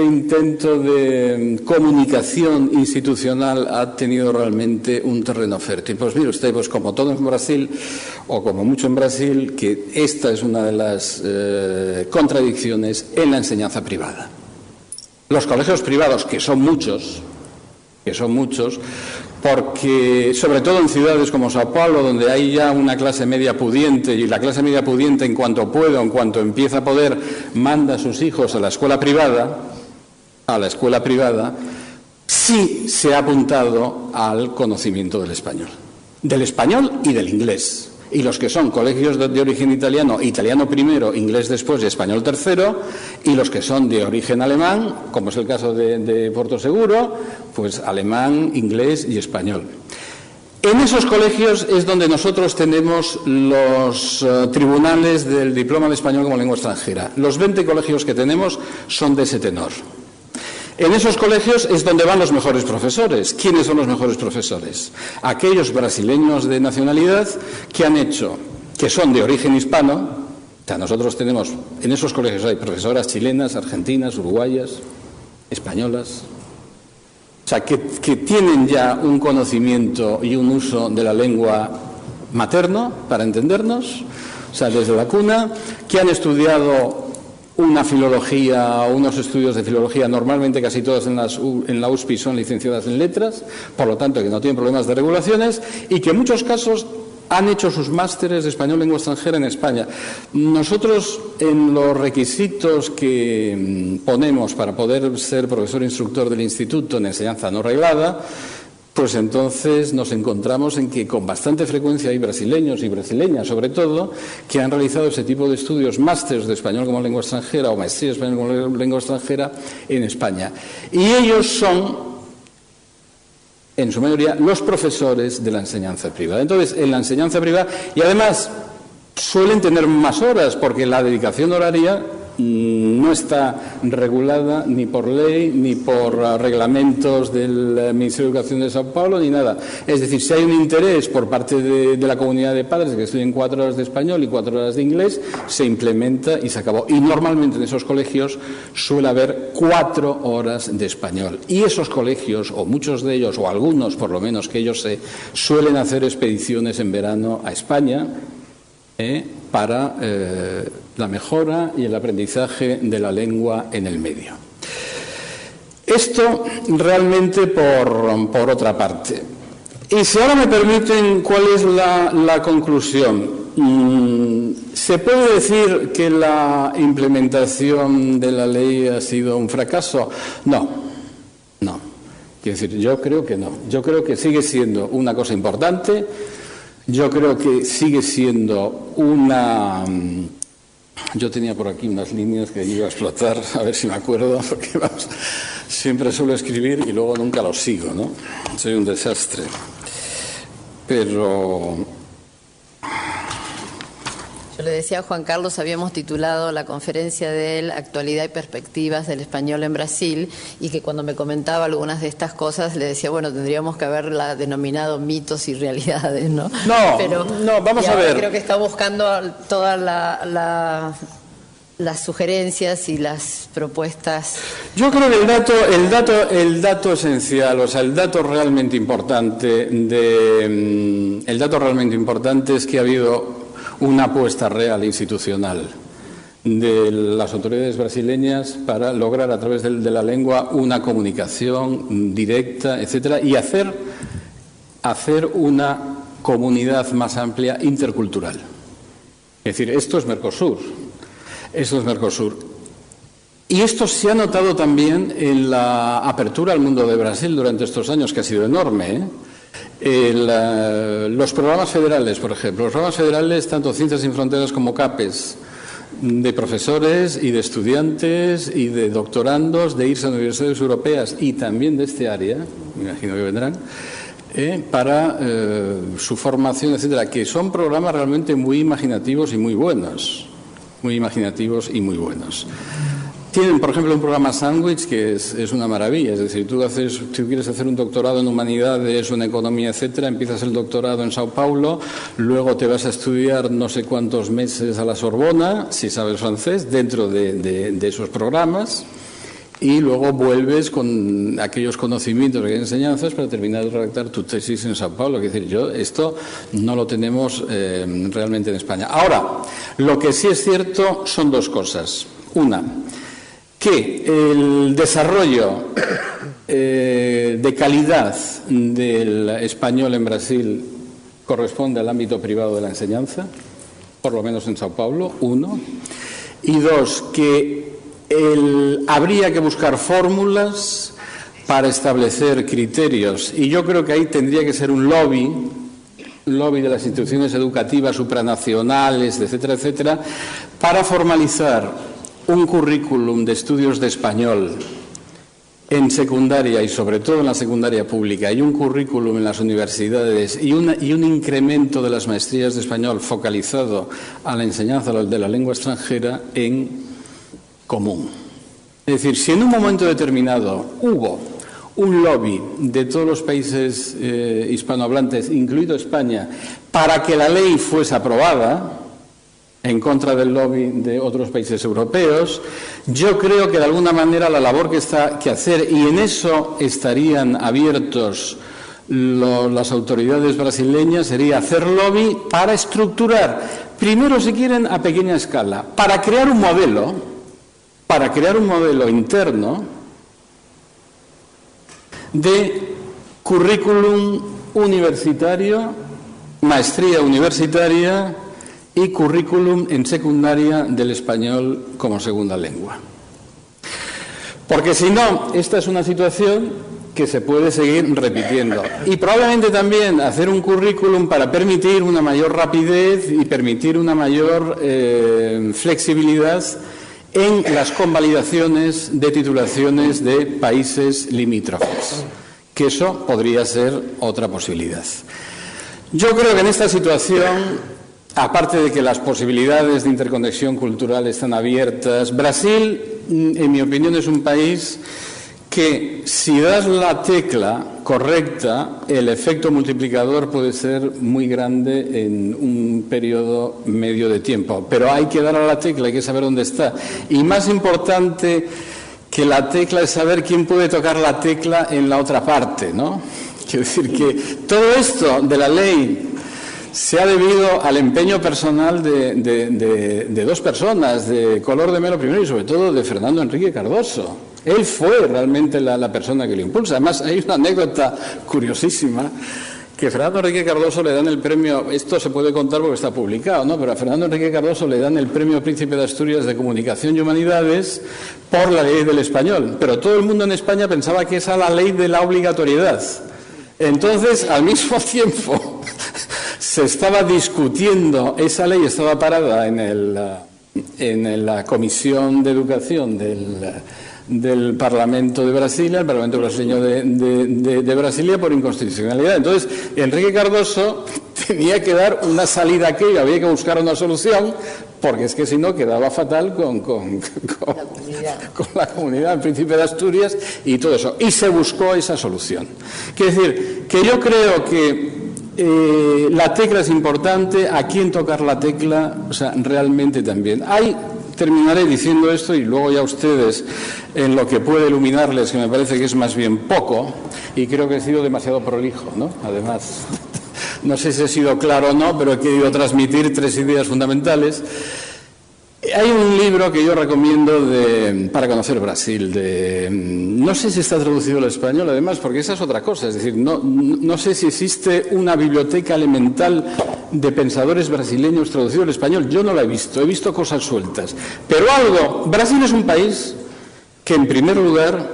intento de comunicación institucional ha tenido realmente un terreno fértil? Pues mire usted, pues como todo en Brasil, o como mucho en Brasil, que esta es una de las contradicciones en la enseñanza privada. Los colegios privados, que son muchos, porque sobre todo en ciudades como Sao Paulo, donde hay ya una clase media pudiente, y la clase media pudiente en cuanto puede, en cuanto empieza a poder, manda a sus hijos a la escuela privada, sí se ha apuntado al conocimiento del español y del inglés. Y los que son colegios de origen italiano, italiano primero, inglés después y español tercero, y los que son de origen alemán, como es el caso de Porto Seguro, pues alemán, inglés y español. En esos colegios es donde nosotros tenemos los tribunales del diploma de español como lengua extranjera. Los 20 colegios que tenemos son de ese tenor. En esos colegios es donde van los mejores profesores. ¿Quiénes son los mejores profesores? Aquellos brasileños de nacionalidad que son de origen hispano. O sea, nosotros tenemos, en esos colegios hay profesoras chilenas, argentinas, uruguayas, españolas. O sea, que tienen ya un conocimiento y un uso de la lengua materno, para entendernos, o sea, desde la cuna, que han estudiado una filología, unos estudios de filología, normalmente casi todas en la USPI son licenciadas en letras, por lo tanto que no tienen problemas de regulaciones, y que en muchos casos han hecho sus másteres de español lengua extranjera en España. Nosotros, en los requisitos que ponemos para poder ser profesor instructor del instituto en enseñanza no reglada, pues entonces nos encontramos en que con bastante frecuencia hay brasileños y brasileñas, sobre todo, que han realizado ese tipo de estudios, másteres de español como lengua extranjera o maestría de español como lengua extranjera en España. Y ellos son, en su mayoría, los profesores de la enseñanza privada. Entonces, en la enseñanza privada, y además suelen tener más horas, porque la dedicación horaria no está regulada ni por ley, ni por reglamentos del Ministerio de Educación de Sao Paulo, ni nada. Es decir, si hay un interés por parte de la comunidad de padres de que estudien 4 horas de español y 4 horas de inglés, se implementa y se acabó. Y normalmente en esos colegios suele haber 4 horas de español. Y esos colegios, o muchos de ellos, o algunos por lo menos que yo sé, suelen hacer expediciones en verano a España para la mejora y el aprendizaje de la lengua en el medio. Esto realmente por otra parte. Y si ahora me permiten, ¿cuál es la conclusión? ¿Se puede decir que la implementación de la ley ha sido un fracaso? No. Quiero decir, yo creo que no. Yo creo que sigue siendo una cosa importante. Yo creo que sigue siendo una... Yo tenía por aquí unas líneas que iba a explotar, a ver si me acuerdo, porque siempre suelo escribir y luego nunca lo sigo, ¿no? Soy un desastre. Pero... Yo le decía a Juan Carlos, habíamos titulado la conferencia de él Actualidad y Perspectivas del Español en Brasil, y que cuando me comentaba algunas de estas cosas le decía, bueno, tendríamos que haberla denominado mitos y realidades, ¿no? No, vamos a ver. Creo que está buscando todas las sugerencias y las propuestas. Yo creo que el dato esencial, o sea, el dato realmente importante es que ha habido una apuesta real institucional de las autoridades brasileñas para lograr a través de la lengua una comunicación directa, etcétera, y hacer una comunidad más amplia intercultural. Es decir, esto es Mercosur. Y esto se ha notado también en la apertura al mundo de Brasil durante estos años, que ha sido enorme, los programas federales, por ejemplo, los programas federales, tanto Ciencias Sin Fronteras como CAPES, de profesores y de estudiantes y de doctorandos, de irse a universidades europeas y también de este área, me imagino que vendrán, para su formación, etcétera, que son programas realmente muy imaginativos y muy buenos. Tienen, por ejemplo, un programa sándwich que es una maravilla. Es decir, tú quieres hacer un doctorado en humanidades o en economía, etcétera, empiezas el doctorado en Sao Paulo, luego te vas a estudiar no sé cuántos meses a la Sorbona, si sabes francés, dentro de esos programas, y luego vuelves con aquellos conocimientos y enseñanzas para terminar de redactar tu tesis en Sao Paulo. Es decir, esto no lo tenemos realmente en España. Ahora, lo que sí es cierto son dos cosas. Una, que el desarrollo de calidad del español en Brasil corresponde al ámbito privado de la enseñanza, por lo menos en Sao Paulo, uno. Y dos, que habría que buscar fórmulas para establecer criterios. Y yo creo que ahí tendría que ser un lobby de las instituciones educativas supranacionales, etcétera, etcétera, para formalizar un currículum de estudios de español en secundaria y sobre todo en la secundaria pública, y un currículum en las universidades y un incremento de las maestrías de español focalizado a la enseñanza de la lengua extranjera en común. Es decir, si en un momento determinado hubo un lobby de todos los países hispanohablantes, incluido España, para que la ley fuese aprobada, en contra del lobby de otros países europeos, yo creo que de alguna manera la labor que está que hacer, y en eso estarían abiertos las autoridades brasileñas, sería hacer lobby para estructurar, primero si quieren a pequeña escala, para crear un modelo interno de currículum universitario, maestría universitaria y currículum en secundaria del español como segunda lengua. Porque si no, esta es una situación que se puede seguir repitiendo. Y probablemente también hacer un currículum para permitir una mayor rapidez y permitir una mayor flexibilidad en las convalidaciones de titulaciones de países limítrofes, que eso podría ser otra posibilidad. Yo creo que en esta situación, aparte de que las posibilidades de interconexión cultural están abiertas, Brasil, en mi opinión, es un país que, si das la tecla correcta, el efecto multiplicador puede ser muy grande en un periodo medio de tiempo. Pero hay que dar a la tecla, hay que saber dónde está. Y más importante que la tecla es saber quién puede tocar la tecla en la otra parte, ¿no? Quiero decir que todo esto de la ley se ha debido al empeño personal de dos personas, de Collor de Mello primero y sobre todo de Fernando Henrique Cardoso. Él fue realmente la persona que lo impulsa. Además, hay una anécdota curiosísima, que a Fernando Henrique Cardoso le dan el premio, esto se puede contar porque está publicado, ¿no? Pero a Fernando Henrique Cardoso le dan el premio Príncipe de Asturias de Comunicación y Humanidades por la ley del español. Pero todo el mundo en España pensaba que esa era la ley de la obligatoriedad. Entonces, al mismo tiempo, se estaba discutiendo, esa ley estaba parada en la Comisión de Educación del Parlamento de Brasilia, el Parlamento brasileño de Brasilia, por inconstitucionalidad. Entonces, Enrique Cardoso tenía que dar una salida a aquello, había que buscar una solución, porque es que si no quedaba fatal con la comunidad, el Príncipe de Asturias y todo eso. Y se buscó esa solución. Quiere decir, que yo creo que la tecla es importante, a quién tocar la tecla, o sea, realmente también. Terminaré diciendo esto y luego ya ustedes, en lo que puede iluminarles, que me parece que es más bien poco, y creo que he sido demasiado prolijo, ¿no? Además, no sé si he sido claro o no, pero he querido transmitir 3 ideas fundamentales. Hay un libro que yo recomiendo para conocer Brasil, no sé si está traducido al español, además, porque esa es otra cosa, es decir, no sé si existe una biblioteca elemental de pensadores brasileños traducido al español. Yo no la he visto cosas sueltas. Pero Brasil es un país que, en primer lugar,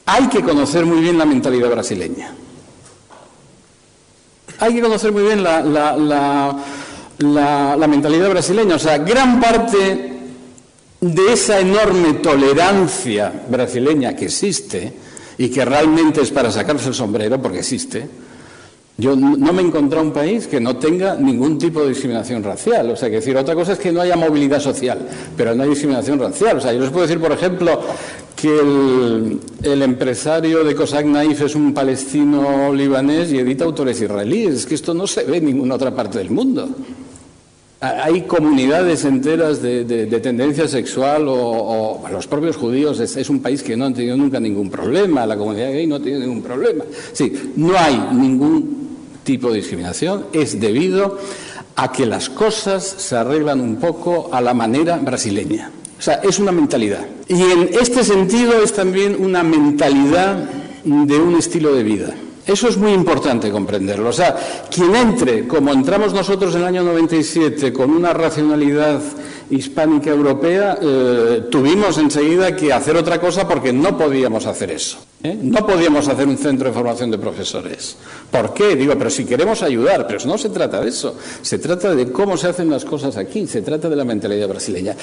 hay que conocer muy bien la mentalidad brasileña. Hay que conocer muy bien la mentalidad brasileña. O sea, gran parte de esa enorme tolerancia brasileña que existe y que realmente es para sacarse el sombrero, porque existe, Yo no me he encontrado un país que no tenga ningún tipo de discriminación racial. O sea, que decir, otra cosa es que no haya movilidad social, pero no hay discriminación racial. O sea, yo les puedo decir, por ejemplo, que el empresario de Cossack Naif es un palestino libanés y edita autores israelíes. Es que esto no se ve en ninguna otra parte del mundo. Hay comunidades enteras de tendencia sexual o los propios judíos. Es un país que no han tenido nunca ningún problema. La comunidad gay no ha tenido ningún problema. Sí, no hay ningún tipo de discriminación. Es debido a que las cosas se arreglan un poco a la manera brasileña. O sea, es una mentalidad. Y en este sentido es también una mentalidad de un estilo de vida. Eso es muy importante comprenderlo. O sea, quien entre, como entramos nosotros en el año 97, con una racionalidad hispánica europea, tuvimos enseguida que hacer otra cosa porque no podíamos hacer eso. No podíamos hacer un centro de formación de profesores. ¿Por qué? Digo, pero si queremos ayudar, pero no se trata de eso. Se trata de cómo se hacen las cosas aquí, se trata de la mentalidad brasileña.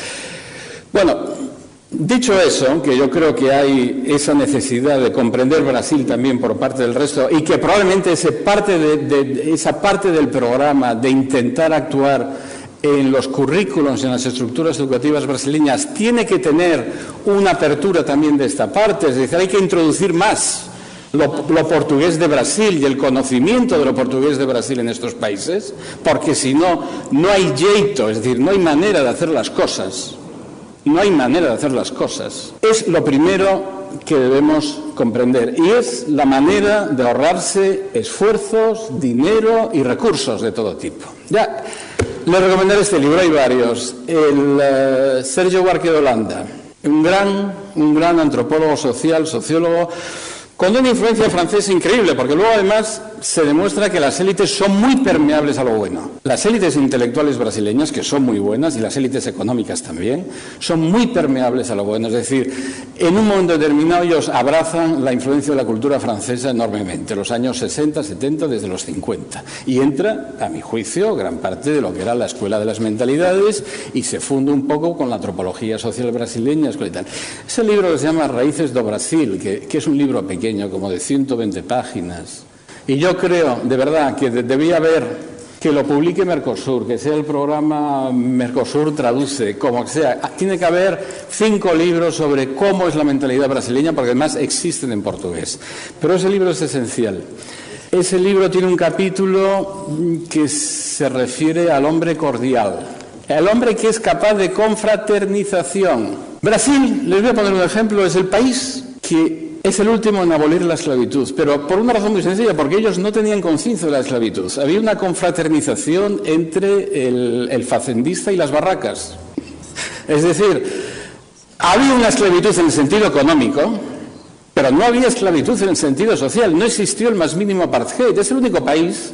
Bueno, dicho eso, que yo creo que hay esa necesidad de comprender Brasil también por parte del resto y que probablemente esa parte del programa de intentar actuar en los currículos y en las estructuras educativas brasileñas tiene que tener una apertura también de esta parte, es decir, hay que introducir más lo portugués de Brasil y el conocimiento de lo portugués de Brasil en estos países, porque si no, no hay jeito, es decir, no hay manera de hacer las cosas. No hay manera de hacer las cosas. Es lo primero que debemos comprender y es la manera de ahorrarse esfuerzos, dinero y recursos de todo tipo. Ya, les recomendaré este libro, hay varios. El Sergio Buarque de Holanda, un gran antropólogo social, sociólogo, con una influencia francesa increíble, porque luego además se demuestra que las élites son muy permeables a lo bueno. Las élites intelectuales brasileñas, que son muy buenas, y las élites económicas también, son muy permeables a lo bueno. Es decir, en un momento determinado ellos abrazan la influencia de la cultura francesa enormemente, los años 60, 70, desde los 50. Y entra, a mi juicio, gran parte de lo que era la escuela de las mentalidades y se funde un poco con la antropología social brasileña y tal. Ese libro que se llama Raíces do Brasil, que es un libro pequeño, como de 120 páginas. Y yo creo, de verdad, que debía haber, que lo publique Mercosur, que sea el programa Mercosur Traduce, como que sea. Tiene que haber 5 libros sobre cómo es la mentalidad brasileña, porque además existen en portugués. Pero ese libro es esencial. Ese libro tiene un capítulo que se refiere al hombre cordial, el hombre que es capaz de confraternización. Brasil, les voy a poner un ejemplo, es el país que es el último en abolir la esclavitud, pero por una razón muy sencilla, porque ellos no tenían conciencia de la esclavitud. Había una confraternización entre el facendista y las barracas. Es decir, había una esclavitud en el sentido económico, pero no había esclavitud en el sentido social. No existió el más mínimo apartheid. Es el único país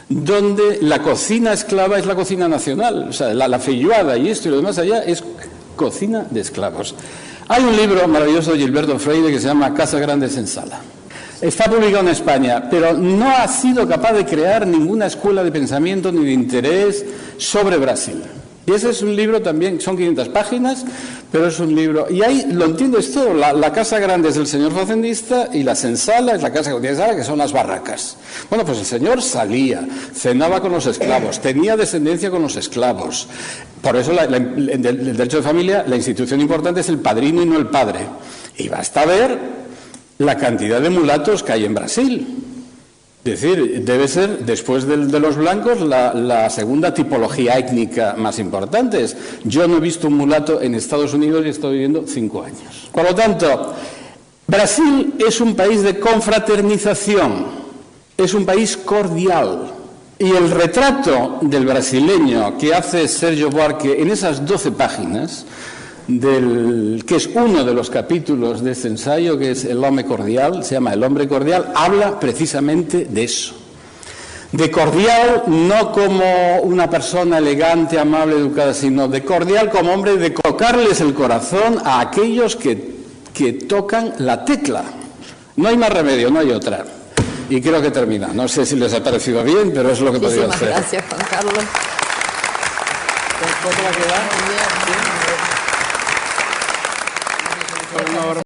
donde la cocina esclava es la cocina nacional. O sea, la feijoada y esto y lo demás allá es cocina de esclavos. Hay un libro maravilloso de Gilberto Freire que se llama Casa Grande Senzala. Está publicado en España, pero no ha sido capaz de crear ninguna escuela de pensamiento ni de interés sobre Brasil. Y ese es un libro también, son 500 páginas, pero es un libro... Y ahí lo entiendes todo. La Casa Grande es el señor facendista y la Senzala es la casa que que son las barracas. Bueno, pues el señor salía, cenaba con los esclavos, tenía descendencia con los esclavos. Por eso, en el derecho de familia, la institución importante es el padrino y no el padre. Y basta ver la cantidad de mulatos que hay en Brasil. Es decir, debe ser, después de los blancos, la segunda tipología étnica más importante. Yo no he visto un mulato en Estados Unidos y he estado viviendo 5 años. Por lo tanto, Brasil es un país de confraternización, es un país cordial. Y el retrato del brasileño que hace Sergio Buarque en esas 12 páginas, que es uno de los capítulos de este ensayo, que es El hombre cordial, se llama El hombre cordial, habla precisamente de eso. De cordial no como una persona elegante, amable, educada, sino de cordial como hombre de tocarles el corazón a aquellos que tocan la tecla. No hay más remedio, no hay otra. Y creo que termina. No sé si les ha parecido bien, pero es lo que podría hacer. Gracias, Juan Carlos. ¿Cuánto va a quedar?